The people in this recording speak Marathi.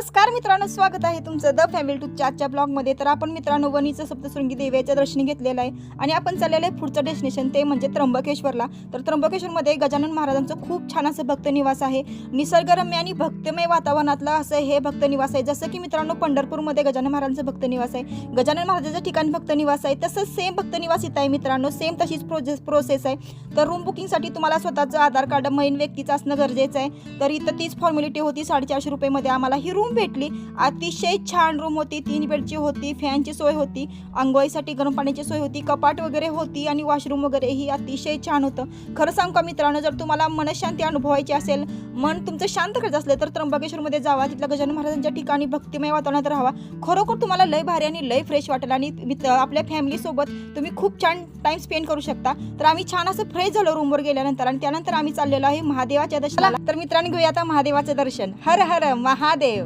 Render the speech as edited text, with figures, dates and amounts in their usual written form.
नमस्कार मित्रांनो, स्वागत आहे तुमचं द फॅमिली टूच्या आजच्या ब्लॉगमध्ये। तर आपण मित्रांनो वणीचं सप्तशृंगी देवीचं दर्शन घेतलेलं आहे आणि आपण चाललेलं आहे पुढचं डेस्टिनेशन ते म्हणजे त्र्यंबकेश्वरला। तर त्र्यंबकेश्वरमध्ये गजानन महाराजांचं खूप छान असं भक्त निवास आहे। निसर्गरम्य आणि भक्तिमय वातावरणातलं असं हे भक्त निवास आहे। जसं की मित्रांनो पंढरपूरमध्ये गजानन महाराजांचं भक्त निवास आहे, गजानन महाराजांच्या ठिकाणी भक्त निवास आहे, तसंच सेम भक्त निवास इथं आहे मित्रांनो। सेम तशीच प्रोसेस आहे। तर रूम बुकिंगसाठी तुम्हाला स्वतःचं आधार कार्ड मेन व्यक्तीचं असणं गरजेचं आहे। तर इथं तीच फॉर्मॅलिटी होती। 450 रुपयेमध्ये आम्हाला ही रूम भेटली। अतिशय छान रूम होती, 3 बेडची होती, फॅनची सोय होती, अंघोळीसाठी गरम पाण्याची सोय होती, कपाट वगैरे होती आणि वॉशरूम वगैरे ही अतिशय छान होतं। खरं सांगू का मित्रांनो, जर तुम्हाला मनशांती अनुभवायची असेल, मन तुमचं शांत करायचं असलं तर त्र्यंबकेश्वरमध्ये जावा। तिथल्या गजानन महाराजांच्या ठिकाणी भक्तिमय वातावरणात राहावा। खरोखर तुम्हाला लय भारी आणि लय फ्रेश वाटेल आणि आपल्या फॅमिलीसोबत तुम्ही खूप छान टाइम स्पेंड करू शकता। तर आम्ही छान असं फ्रेश झालो रूमवर गेल्यानंतर आणि त्यानंतर आम्ही चाललेलो आहे महादेवाच्या दर्शनाला। तर मित्रांनो घेऊया आता महादेवाचं दर्शन। हर हर महादेव।